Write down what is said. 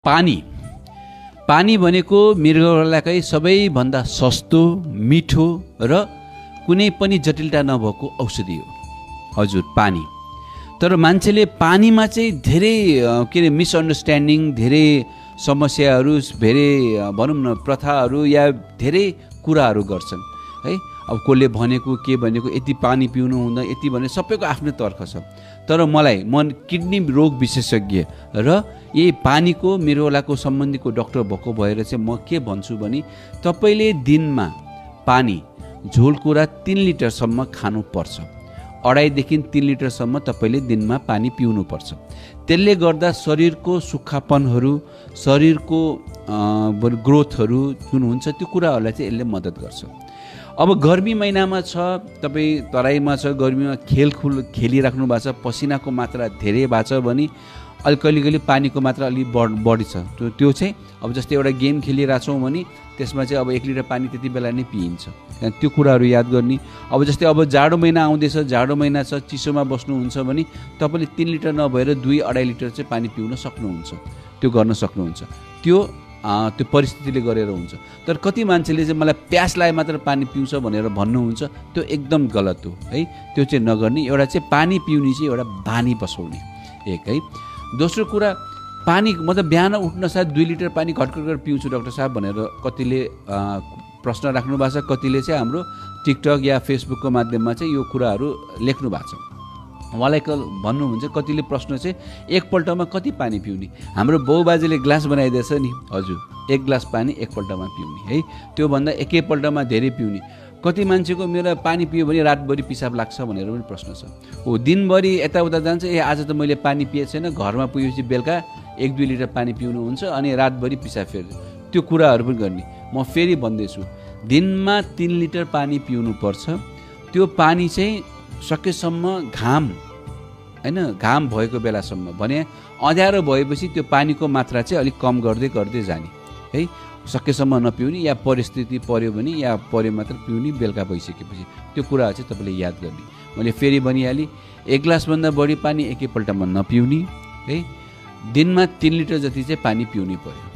पानी भनेको मृगौलाकै सबैभन्दा सस्तो, मिठो र कुनै पनि जटिलता नभएको औषधि हो। हजुर, पानी। तर मान्छेले पानीमा चाहिँ धेरै मिसअन्डरस्ट्यान्डिङ, धेरै समस्याहरू, धेरै भनौँ न प्रथाहरू या धेरै कुराहरू गर्छन् है। अब कसले भनेको के भनेको, यति पानी पिउनु हुँदैन, यति भने सबैको आफ्नो तर्क छ। तर म किडनी रोग विशेषज्ञ र यही पानीको मृगौलाको सम्बन्धीको डाक्टर भएको भएर चाहिँ म के भन्छु भने, तपाईँले दिनमा पानी झोल कुरा 3 लिटरसम्म खानुपर्छ। 2.5देखि 3 लिटरसम्म तपाईँले दिनमा पानी पिउनुपर्छ। त्यसले गर्दा शरीरको सुक्खापनहरू, शरीरको ग्रोथहरू जुन हुन्छ त्यो कुराहरूलाई चाहिँ यसले मद्दत गर्छ। अब गर्मी महिनामा छ, तपाईँ तराईमा छ, गर्मीमा खेलिराख्नु भएको छ, पसिनाको मात्रा धेरै भएको छ भने कहिले पानीको मात्रा अलिक बढी छ। त्यो चाहिँ अब जस्तै एउटा गेम खेलिरहेको छौँ भने त्यसमा चाहिँ अब 1 लिटर पानी त्यति बेला नै पिइन्छ। त्यो कुराहरू याद गर्ने। अब जस्तै अब जाडो महिना आउँदैछ, जाडो महिना छ, चिसोमा बस्नुहुन्छ भने तपाईँले 3 लिटर नभएर 2-2.5 लिटर चाहिँ पानी पिउन सक्नुहुन्छ। त्यो गर्न सक्नुहुन्छ। त्यो परिस्थितिले गरेर हुन्छ। तर कति मान्छेले चाहिँ मलाई प्यास लागे मात्र पानी पिउँछ भनेर भन्नुहुन्छ, त्यो एकदम गलत हो है। त्यो चाहिँ नगर्ने। एउटा चाहिँ पानी पिउने चाहिँ एउटा बानी बसाउने एक है। दोस्रो कुरा, पानी मतलब बिहान उठ्न साथ 2 लिटर पानी घटघट पिउँछु डाक्टर साहब भनेर कतिले प्रश्न राख्नु भएको छ। कतिले चाहिँ हाम्रो टिकटक या फेसबुकको माध्यममा चाहिँ यो कुराहरू लेख्नु भएको छ। उहाँलाई भन्नुहुन्छ, कतिले प्रश्न चाहिँ एकपल्टमा कति पानी पिउने। हाम्रो बाउबाजेले ग्लास बनाइदिएछ नि, हजुर 1 ग्लास पानी एकपल्टमा पिउने है। त्योभन्दा एकैपल्टमा धेरै पिउने। कति मान्छेको मेरो पानी पियो भने रातभरि पिसाब लाग्छ भनेर पनि प्रश्न छ। हो, दिनभरि यताउता जान्छ, आज त मैले पानी पिएको छैन, घरमा पुगेपछि बेलुका 1-2 लिटर पानी पिउनुहुन्छ अनि रातभरि पिसाब फेर्छ। त्यो कुराहरू पनि गर्ने। म फेरि भन्दैछु, दिनमा 3 लिटर पानी पिउनुपर्छ। त्यो पानी चाहिँ सकेसम्म घाम भएको बेलासम्म भने अँध्यारो भएपछि त्यो पानीको मात्रा चाहिँ अलिक कम गर्दै जाने है। सकेसम्म नपिउने, या परिस्थिति पर्यो भने या पर्यो मात्र पिउने, बेलुका भइसकेपछि। त्यो कुराहरू चाहिँ तपाईँले याद गर्ने। मैले फेरि भनिहालेँ, 1 ग्लासभन्दा बढी पानी एकैपल्टमा नपिउने है। दिनमा 3 लिटर जति चाहिँ पानी पिउनै पर्यो।